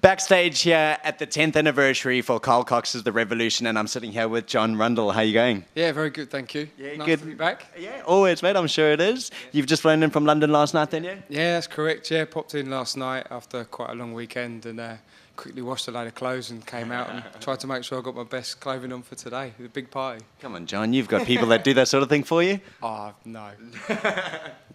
Backstage here at the 10th anniversary for Carl Cox's The Revolution, and I'm sitting here with Jon Rundell. How are you going? Yeah, very good, thank you. Yeah, nice good. to be back. Yeah, always, mate. I'm sure it is. Yeah. You've just flown in from London last night, then, yeah? Yeah, that's correct. Yeah, popped in last night after quite a long weekend and quickly washed a load of clothes and came out and tried to make sure I got my best clothing on for today. The big party. Come on, Jon. You've got people that do that sort of thing for you? Oh, no.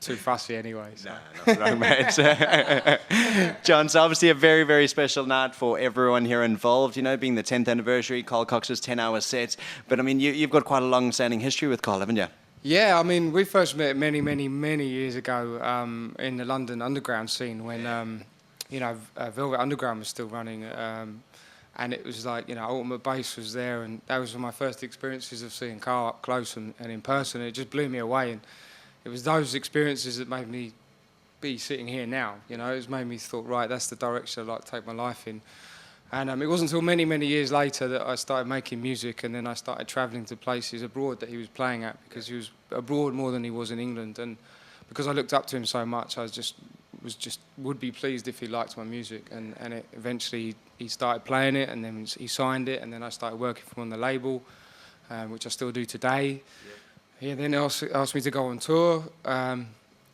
Too fussy anyway. So. No, not wrong, mate. Jon, so obviously a very, very special night for everyone here involved, you know, being the 10th anniversary, Carl Cox's 10-hour set. But, I mean, you've got quite a long-standing history with Carl, haven't you? Yeah, I mean, we first met many, many, many years ago in the London underground scene when, Velvet Underground was still running. And it was like, Ultimate Bass was there, and that was one of my first experiences of seeing Carl up close and in person. It just blew me away, and it was those experiences that made me be sitting here now. It's made me thought, right, that's the direction I'd like to take my life in. And it wasn't until many, many years later that I started making music, and then I started travelling to places abroad that he was playing at, because he was abroad more than he was in England. And because I looked up to him so much, I would be pleased if he liked my music. And eventually he started playing it, and then he signed it, and then I started working for him on the label, which I still do today. He then asked me to go on tour,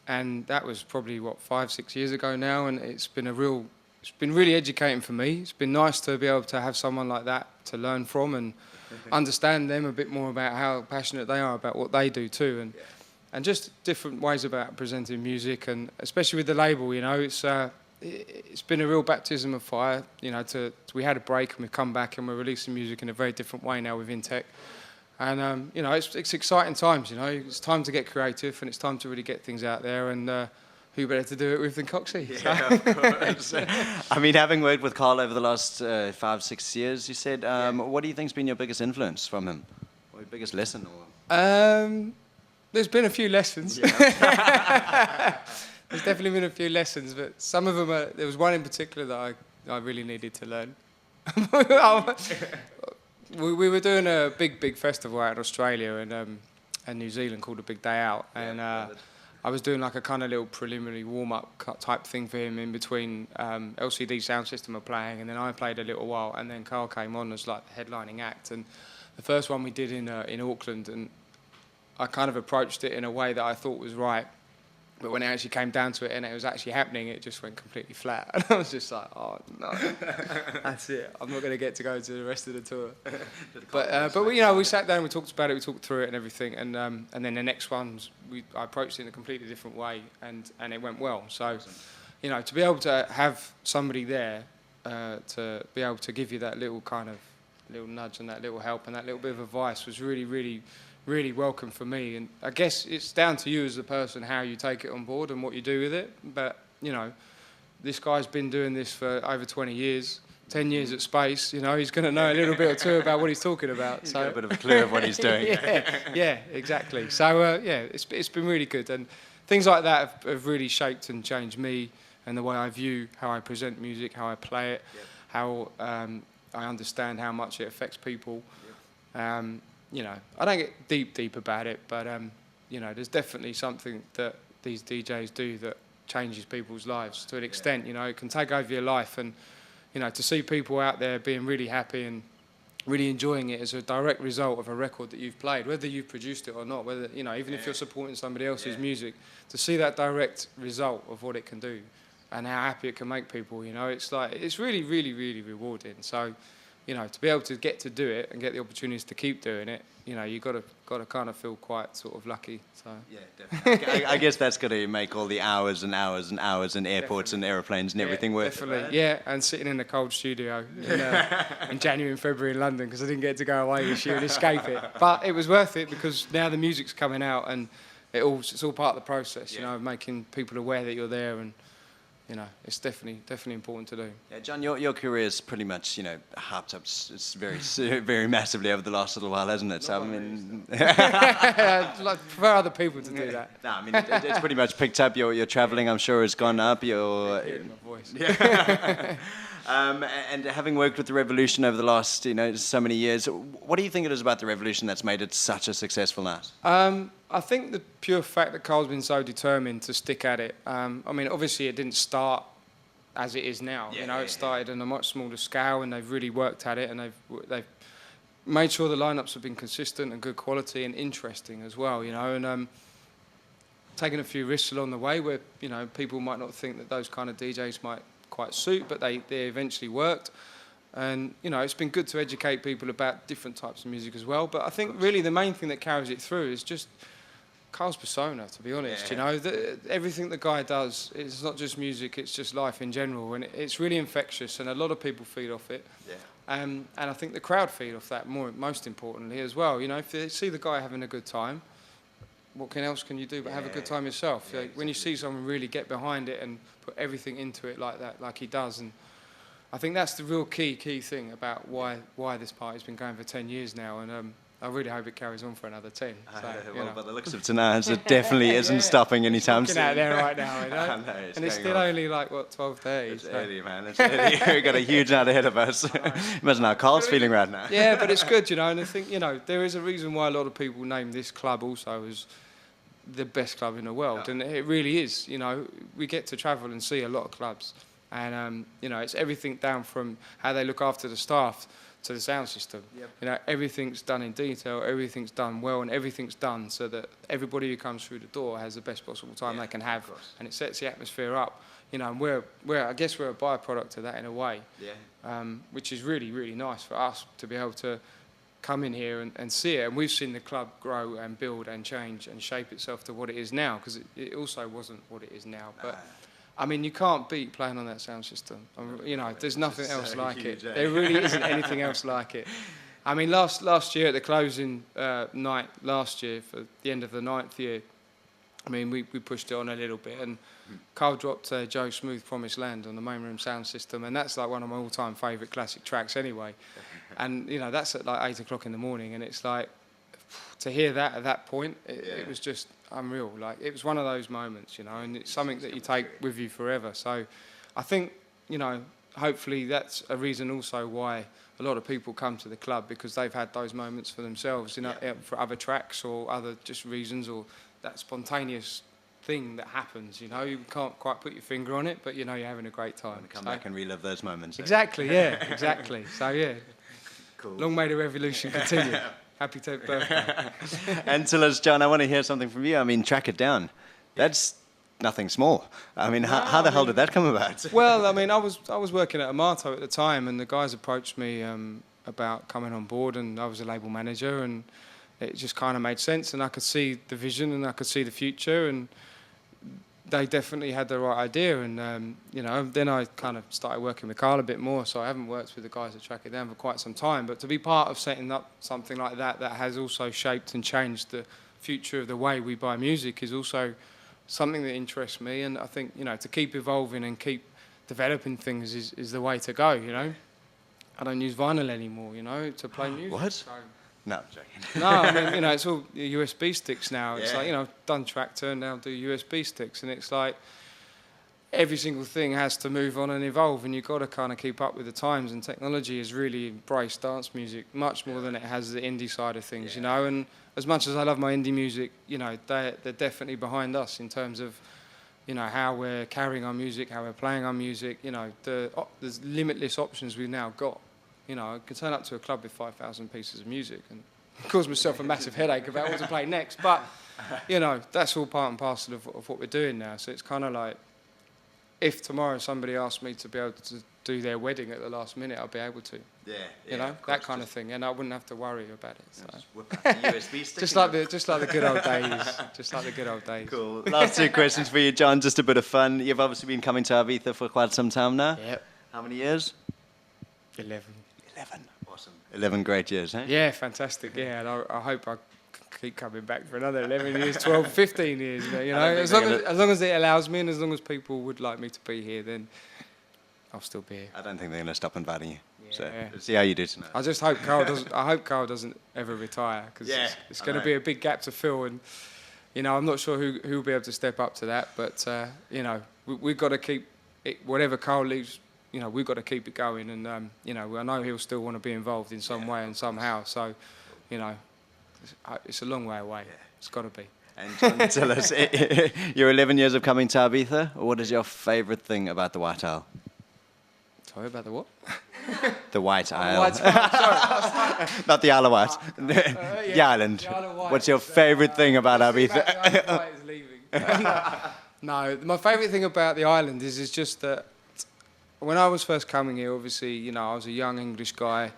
and that was probably 5-6 years ago now, and it's been really educating for me. It's been nice to be able to have someone like that to learn from and understand them a bit more about how passionate they are about what they do too, and just different ways about presenting music, and especially with the label, it's been a real baptism of fire. We had a break and we've come back and we're releasing music in a very different way now within tech. And, it's exciting times, It's time to get creative, and it's time to really get things out there, and who better to do it with than Coxie? Yeah, of course. I mean, having worked with Carl over the last 5-6 years, you said, what do you think's been your biggest influence from him? Or your biggest lesson? There's been a few lessons. Yeah. There's definitely been a few lessons, but some of them there was one in particular that I really needed to learn. We were doing a big festival out in Australia and New Zealand called A Big Day Out, and I was doing like a kind of little preliminary warm-up type thing for him in between. LCD Sound System were playing, and then I played a little while, and then Carl came on as like the headlining act. And the first one we did in Auckland, and I kind of approached it in a way that I thought was right. But when it actually came down to it and it was actually happening, it just went completely flat. And I was just like, oh, no, that's it. I'm not going to get to go to the rest of the tour. But we sat down, we talked about it, we talked through it and everything. And then the next ones, I approached it in a completely different way, and it went well. So, to be able to have somebody there to be able to give you that little kind of little nudge and that little help and that little bit of advice was really, really, really welcome for me. And I guess it's down to you as a person how you take it on board and what you do with it. But, this guy's been doing this for over 20 years, 10 years at Space. He's going to know a little bit or two about what he's talking about. He's got a bit of a clue of what he's doing. yeah, exactly. So, it's been really good. And things like that have really shaped and changed me and the way I view how I present music, how I play it, how I understand how much it affects people. I don't get deep about it, but, there's definitely something that these DJs do that changes people's lives to an extent. It can take over your life, and, to see people out there being really happy and really enjoying it as a direct result of a record that you've played, whether you've produced it or not, whether, even if you're supporting somebody else's music, to see that direct result of what it can do and how happy it can make people, it's really, really, really rewarding. So, to be able to get to do it and get the opportunities to keep doing it, you've got to kind of feel quite sort of lucky. So yeah, definitely. I guess that's got to make all the hours and hours and hours in airports and aeroplanes and everything worth it. Definitely, yeah. And sitting in a cold studio in January and February in London because I didn't get to go away this year and escape it. But it was worth it because now the music's coming out and it's all part of the process. Making people aware that you're there, and it's definitely important to do. Yeah, Jon, your career is pretty much, hyped up. It's very, very massively over the last little while, hasn't it? So I mean, I'd prefer other people to do that. No, I mean it's pretty much picked up. Your travelling, I'm sure, has gone up. Your my voice. Yeah. And having worked with the Revolution over the last, so many years, what do you think it is about the Revolution that's made it such a successful night? I think the pure fact that Carl's been so determined to stick at it. Obviously it didn't start as it is now. Yeah, You know, yeah, it started on a much smaller scale, and they've really worked at it, and they've made sure the lineups have been consistent and good quality and interesting as well. You know, and taking a few risks along the way where, you know, people might not think that those kind of DJs might quite suit, but they eventually worked. And, you know, it's been good to educate people about different types of music as well. But I think really the main thing that carries it through is just Carl's persona, to be honest. You know, everything the guy does, it's not just music, it's just life in general. And it's really infectious, and a lot of people feed off it. Yeah. And I think the crowd feed off that most importantly as well. You know, if they see the guy having a good time, what else can you do but have a good time yourself? Yeah, when you see someone really get behind it and put everything into it like that, like he does, and I think that's the real key thing about why this party's been going for 10 years now, and I really hope it carries on for another 10. So, well, by the looks of tonight, it definitely isn't stopping anytime soon. Out there right now, you know? I know, and it's still only like, what, 12:30? It's early, man. It's early. We've got a huge night ahead of us. Imagine how Carl's feeling right now. Yeah, but it's good, you know, and I think, you know, there is a reason why a lot of people name this club also as the best club in the world, and it really is. You know, we get to travel and see a lot of clubs, and you know, it's everything down from how they look after the staff to the sound system. Yep. You know, everything's done in detail, everything's done well, and everything's done so that everybody who comes through the door has the best possible time they can have, and it sets the atmosphere up. You know, and we're I guess we're a byproduct of that in a way, which is really, really nice for us to be able to come in here and see it. And we've seen the club grow and build and change and shape itself to what it is now, because it also wasn't what it is now. But I mean, you can't beat playing on that sound system. You know, there's nothing else like it. There really isn't anything else like it. I mean, last year at the closing night last year for the end of the 9th year, I mean, we pushed it on a little bit, and Carl dropped Joe Smooth Promised Land on the main room sound system, and that's like one of my all-time favourite classic tracks anyway. And, you know, that's at like 8 o'clock in the morning, and it's like, to hear that at that point, it was just unreal. Like, it was one of those moments, you know, and it's something that you take with you forever. So I think, you know, hopefully that's a reason also why a lot of people come to the club, because they've had those moments for themselves, you know, for other tracks or other just reasons, or that spontaneous thing that happens, you know. You can't quite put your finger on it, but you know you're having a great time. Come back and relive those moments. Exactly, yeah, exactly. So, yeah. Cool. Long may the revolution continue. Happy 10th birthday. And tell us, John, I want to hear something from you. I mean, Track It Down. That's nothing small. I mean, how the hell did that come about? Well, I mean, I was working at Amato at the time, and the guys approached me about coming on board, and I was a label manager, and it just kind of made sense, and I could see the vision, and I could see the future, and they definitely had the right idea. And you know, then I kind of started working with Carl a bit more, so I haven't worked with the guys at Track It Down for quite some time, but to be part of setting up something like that has also shaped and changed the future of the way we buy music is also something that interests me. And I think, you know, to keep evolving and keep developing things is the way to go, you know. I don't use vinyl anymore, you know, to play music. What? So no, I'm joking. no, I mean, you know, it's all USB sticks now. It's Yeah. like, you know, I've done Tractor, now do USB sticks, and it's like every single thing has to move on and evolve, and you've got to kind of keep up with the times, and technology has really embraced dance music much more than it has the indie side of things, you know. And as much as I love my indie music, you know, they're definitely behind us in terms of, you know, how we're carrying our music, how we're playing our music, you know, there's limitless options we've now got. You know, I could turn up to a club with 5,000 pieces of music and cause myself a massive headache about what to play next. But, you know, that's all part and parcel of what we're doing now. So it's kind of like, if tomorrow somebody asked me to be able to do their wedding at the last minute, I'll be able to. Yeah, you know, that kind of thing, and I wouldn't have to worry about it. So. Just whip out the USB stick. just like the good old days. Just like the good old days. Cool. Last two questions for you, John. Just a bit of fun. You've obviously been coming to Ibiza for quite some time now. Yep. How many years? 11. 11. Awesome. 11 great years, eh? Yeah, fantastic. Yeah, and I hope I keep coming back for another 11 years, 12, 15 years. You know, as long as it allows me, and as long as people would like me to be here, then I'll still be here. I don't think they're going to stop inviting you. Yeah. So let's see how you do tonight. I just hope Carl doesn't. I hope Carl doesn't ever retire, because it's going to be a big gap to fill, and you know, I'm not sure who will be able to step up to that. But you know, we've got to keep it. Whatever Carl leaves, you know, we've got to keep it going, and you know, I know he'll still want to be involved in some way and somehow. So, you know, it's a long way away. Yeah. It's got to be. And John, tell us, your 11 years of coming to Ibiza, what is your favourite thing about the White Owl? Sorry about the what? The White Isle. White Isle, sorry. Not the Isle of Wight. The island. The Isle of Wight. What's your favourite thing about Ibiza? The Isle of Wight is leaving. No, my favourite thing about the island is just that when I was first coming here, obviously, you know, I was a young English guy,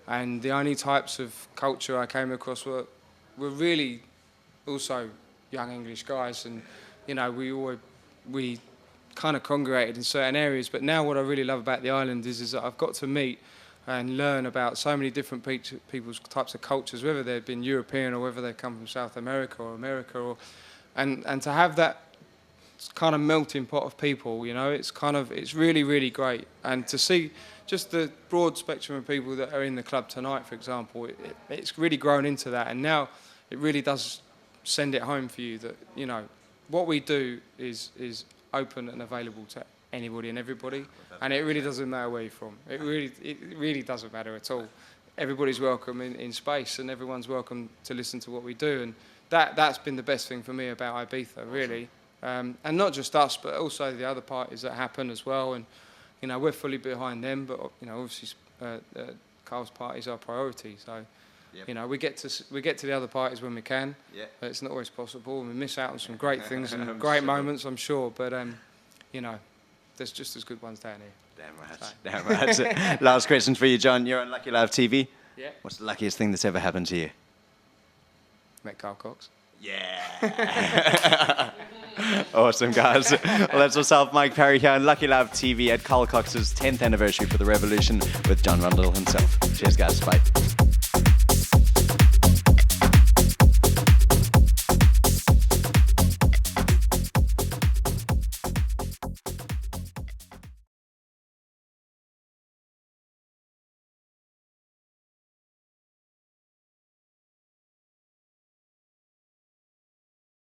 and the only types of culture I came across were really also young English guys, and you know, we kind of congregated in certain areas. But now what I really love about the island is that I've got to meet and learn about so many different people's types of cultures, whether they've been European or whether they come from South America or America, and to have that kind of melting pot of people, you know, it's really, really great. And to see just the broad spectrum of people that are in the club tonight, for example, it's really grown into that, and now it really does send it home for you that, you know, what we do is open and available to anybody and everybody, and it really doesn't matter where you're from. It really doesn't matter at all. Everybody's welcome in space, and everyone's welcome to listen to what we do, and that's been the best thing for me about Ibiza, really. And not just us, but also the other parties that happen as well. And you know, we're fully behind them, but you know, obviously Carl's party is our priority. So you know, we get to the other parties when we can. But it's not always possible, and we miss out on some great things and great moments, I'm sure. But you know, there's just as good ones down here. Damn right. Last question for you, John. You're on Lucky Live TV. Yeah. What's the luckiest thing that's ever happened to you? Met Carl Cox. Yeah. Awesome, guys. Well, that's myself, Mike Parry, here on Lucky Live TV at Carl Cox's 10th anniversary for the Revolution with Jon Rundell himself. Cheers, guys. Bye.